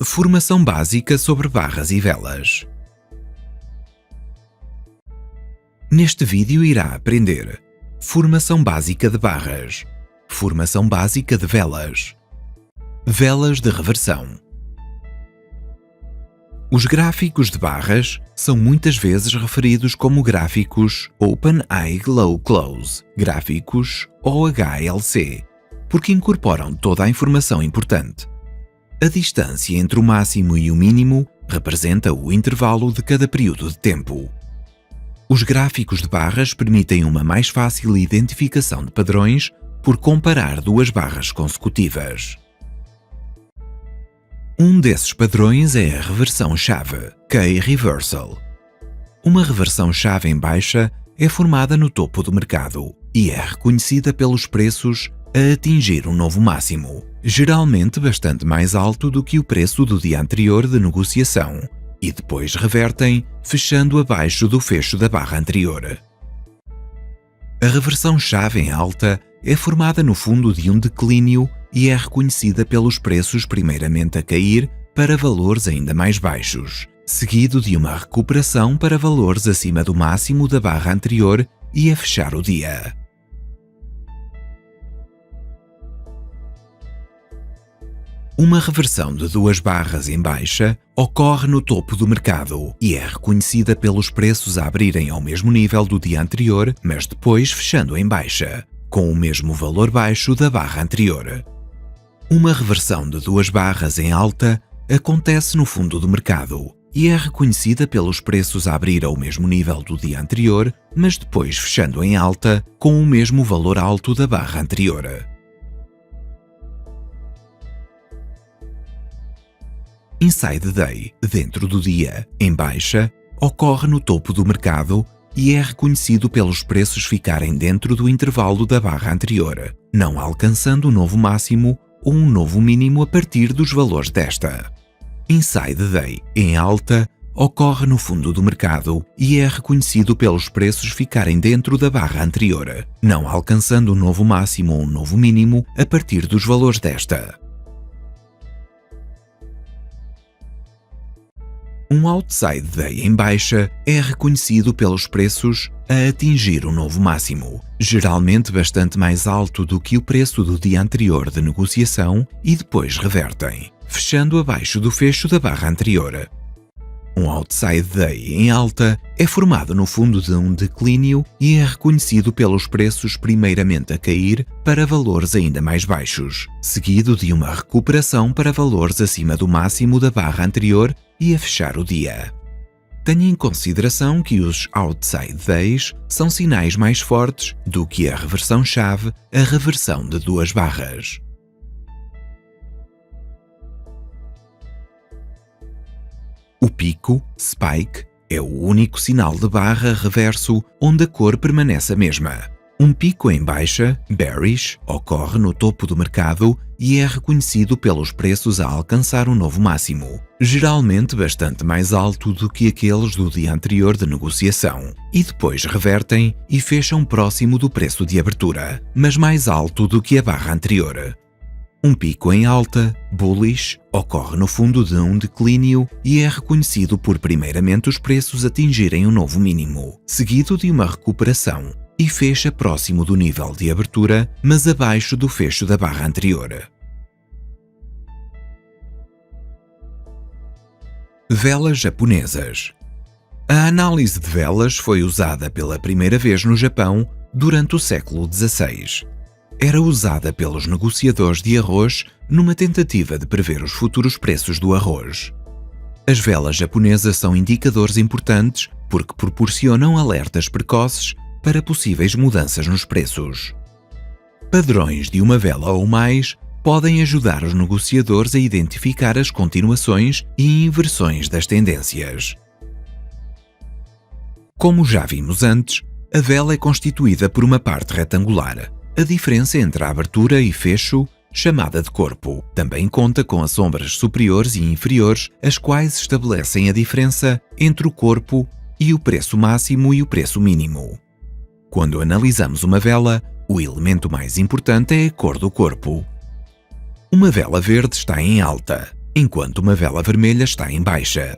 Formação básica sobre barras e velas. Neste vídeo irá aprender formação básica de barras, formação básica de velas, velas de reversão. Os gráficos de barras são muitas vezes referidos como gráficos Open Eye Glow Close, gráficos OHLC, porque incorporam toda a informação importante. A distância entre o máximo e o mínimo representa o intervalo de cada período de tempo. Os gráficos de barras permitem uma mais fácil identificação de padrões por comparar duas barras consecutivas. Um desses padrões é a reversão-chave, K-reversal. Uma reversão-chave em baixa é formada no topo do mercado e é reconhecida pelos preços a atingir um novo máximo, geralmente bastante mais alto do que o preço do dia anterior de negociação, e depois revertem, fechando abaixo do fecho da barra anterior. A reversão-chave em alta é formada no fundo de um declínio e é reconhecida pelos preços primeiramente a cair para valores ainda mais baixos, seguido de uma recuperação para valores acima do máximo da barra anterior e a fechar o dia. Uma reversão de duas barras em baixa ocorre no topo do mercado e é reconhecida pelos preços a abrirem ao mesmo nível do dia anterior, mas depois fechando em baixa, com o mesmo valor baixo da barra anterior. Uma reversão de duas barras em alta acontece no fundo do mercado e é reconhecida pelos preços a abrir ao mesmo nível do dia anterior, mas depois fechando em alta com o mesmo valor alto da barra anterior. Inside Day, dentro do dia, em baixa, ocorre no topo do mercado e é reconhecido pelos preços ficarem dentro do intervalo da barra anterior, não alcançando um novo máximo ou um novo mínimo a partir dos valores desta. Inside Day, em alta, ocorre no fundo do mercado e é reconhecido pelos preços ficarem dentro da barra anterior, não alcançando um novo máximo ou um novo mínimo a partir dos valores desta. Um outside day em baixa é reconhecido pelos preços a atingir um novo máximo, geralmente bastante mais alto do que o preço do dia anterior de negociação e depois revertem, fechando abaixo do fecho da barra anterior. Um outside day em alta é formado no fundo de um declínio e é reconhecido pelos preços primeiramente a cair para valores ainda mais baixos, seguido de uma recuperação para valores acima do máximo da barra anterior e a fechar o dia. Tenha em consideração que os outside days são sinais mais fortes do que a reversão-chave, a reversão de duas barras. O pico, spike, é o único sinal de barra reverso onde a cor permanece a mesma. Um pico em baixa, bearish, ocorre no topo do mercado e é reconhecido pelos preços a alcançar um novo máximo, geralmente bastante mais alto do que aqueles do dia anterior de negociação, e depois revertem e fecham próximo do preço de abertura, mas mais alto do que a barra anterior. Um pico em alta, bullish, ocorre no fundo de um declínio e é reconhecido por primeiramente os preços atingirem um novo mínimo, seguido de uma recuperação, e fecha próximo do nível de abertura, mas abaixo do fecho da barra anterior. Velas japonesas. A análise de velas foi usada pela primeira vez no Japão durante o século XVI. Era usada pelos negociadores de arroz numa tentativa de prever os futuros preços do arroz. As velas japonesas são indicadores importantes porque proporcionam alertas precoces para possíveis mudanças nos preços. Padrões de uma vela ou mais podem ajudar os negociadores a identificar as continuações e inversões das tendências. Como já vimos antes, a vela é constituída por uma parte retangular. A diferença entre a abertura e fecho, chamada de corpo, também conta com as sombras superiores e inferiores, as quais estabelecem a diferença entre o corpo e o preço máximo e o preço mínimo. Quando analisamos uma vela, o elemento mais importante é a cor do corpo. Uma vela verde está em alta, enquanto uma vela vermelha está em baixa.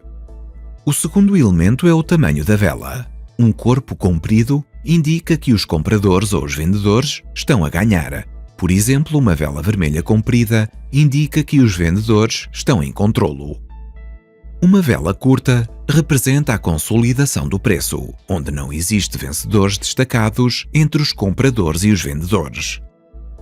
O segundo elemento é o tamanho da vela. Um corpo comprido indica que os compradores ou os vendedores estão a ganhar. Por exemplo, uma vela vermelha comprida indica que os vendedores estão em controlo. Uma vela curta representa a consolidação do preço, onde não existe vencedores destacados entre os compradores e os vendedores.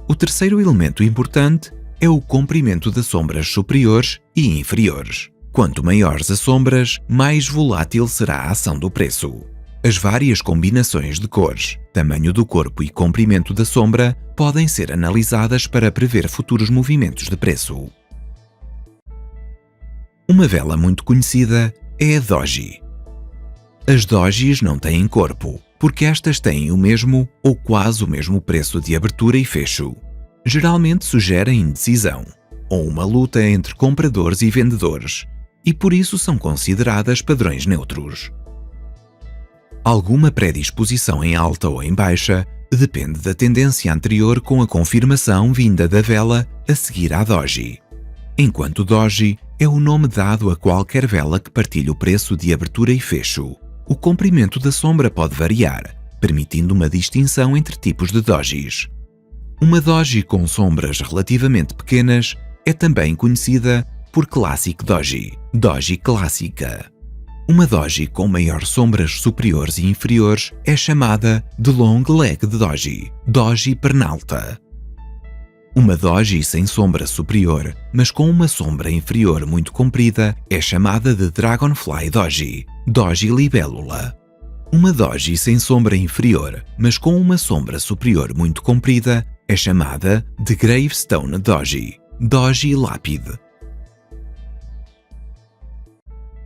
O terceiro elemento importante é o comprimento das sombras superiores e inferiores. Quanto maiores as sombras, mais volátil será a ação do preço. As várias combinações de cores, tamanho do corpo e comprimento da sombra podem ser analisadas para prever futuros movimentos de preço. Uma vela muito conhecida é a doji. As dojis não têm corpo, porque estas têm o mesmo ou quase o mesmo preço de abertura e fecho. Geralmente sugerem indecisão, ou uma luta entre compradores e vendedores, e por isso são consideradas padrões neutros. Alguma predisposição em alta ou em baixa depende da tendência anterior com a confirmação vinda da vela a seguir à doji. Enquanto doji é o nome dado a qualquer vela que partilhe o preço de abertura e fecho. O comprimento da sombra pode variar, permitindo uma distinção entre tipos de dojis. Uma doji com sombras relativamente pequenas é também conhecida por Classic Doji, doji clássica. Uma doji com maior sombras superiores e inferiores é chamada de Long Leg Doji, doji pernalta. Uma doji sem sombra superior, mas com uma sombra inferior muito comprida, é chamada de Dragonfly Doji, doji libélula. Uma doji sem sombra inferior, mas com uma sombra superior muito comprida, é chamada de Gravestone Doji, doji lápide.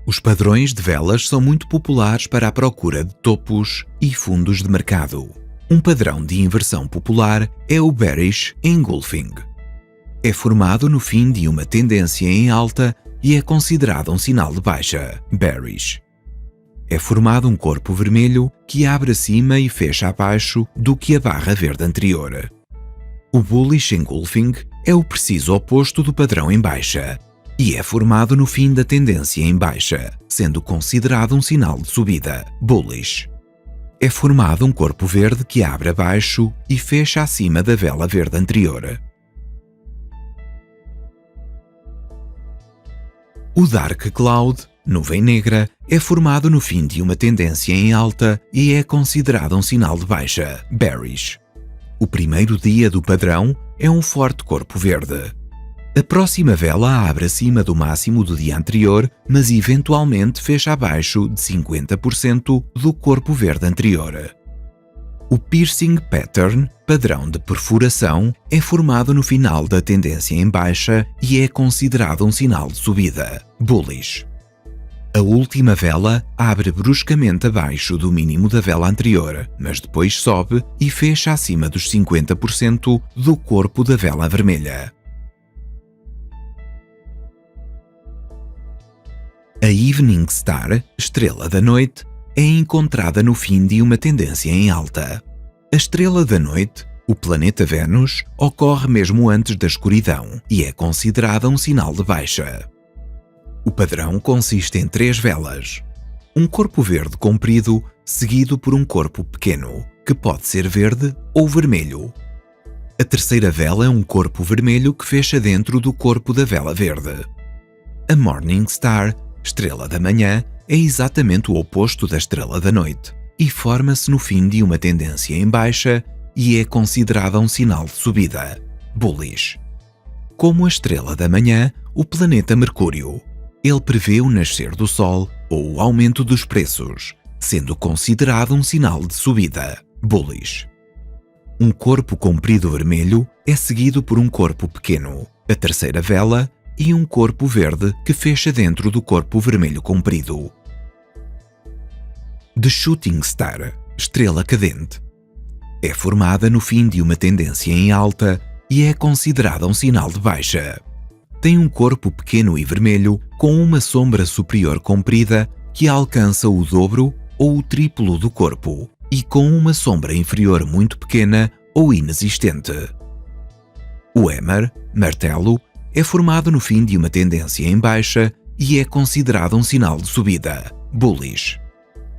Os padrões de velas são muito populares para a procura de topos e fundos de mercado. Um padrão de inversão popular é o Bearish Engulfing. É formado no fim de uma tendência em alta e é considerado um sinal de baixa, bearish. É formado um corpo vermelho que abre acima e fecha abaixo do que a barra verde anterior. O Bullish Engulfing é o preciso oposto do padrão em baixa e é formado no fim da tendência em baixa, sendo considerado um sinal de subida, bullish. É formado um corpo verde que abre abaixo e fecha acima da vela verde anterior. O Dark Cloud, nuvem negra, é formado no fim de uma tendência em alta e é considerado um sinal de baixa, bearish. O primeiro dia do padrão é um forte corpo verde. A próxima vela abre acima do máximo do dia anterior, mas eventualmente fecha abaixo de 50% do corpo verde anterior. O Piercing Pattern, padrão de perfuração, é formado no final da tendência em baixa e é considerado um sinal de subida, bullish. A última vela abre bruscamente abaixo do mínimo da vela anterior, mas depois sobe e fecha acima dos 50% do corpo da vela vermelha. A Evening Star, estrela da noite, é encontrada no fim de uma tendência em alta. A estrela da noite, o planeta Vênus, ocorre mesmo antes da escuridão e é considerada um sinal de baixa. O padrão consiste em 3 velas. Um corpo verde comprido, seguido por um corpo pequeno, que pode ser verde ou vermelho. A terceira vela é um corpo vermelho que fecha dentro do corpo da vela verde. A Morning Star, estrela da manhã, é exatamente o oposto da estrela da noite e forma-se no fim de uma tendência em baixa e é considerada um sinal de subida, bullish. Como a estrela da manhã, o planeta Mercúrio. Ele prevê o nascer do Sol ou o aumento dos preços, sendo considerado um sinal de subida, bullish. Um corpo comprido vermelho é seguido por um corpo pequeno, a terceira vela, e um corpo verde que fecha dentro do corpo vermelho comprido. The Shooting Star, estrela cadente. É formada no fim de uma tendência em alta e é considerada um sinal de baixa. Tem um corpo pequeno e vermelho com uma sombra superior comprida que alcança o dobro ou o triplo do corpo e com uma sombra inferior muito pequena ou inexistente. O hammer, martelo, é formado no fim de uma tendência em baixa e é considerado um sinal de subida, bullish.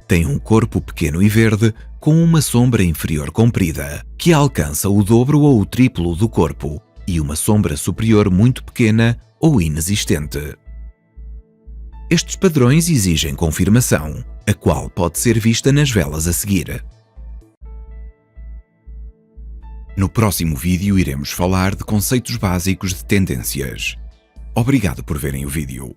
Tem um corpo pequeno e verde com uma sombra inferior comprida, que alcança o dobro ou o triplo do corpo, e uma sombra superior muito pequena ou inexistente. Estes padrões exigem confirmação, a qual pode ser vista nas velas a seguir. No próximo vídeo iremos falar de conceitos básicos de tendências. Obrigado por verem o vídeo.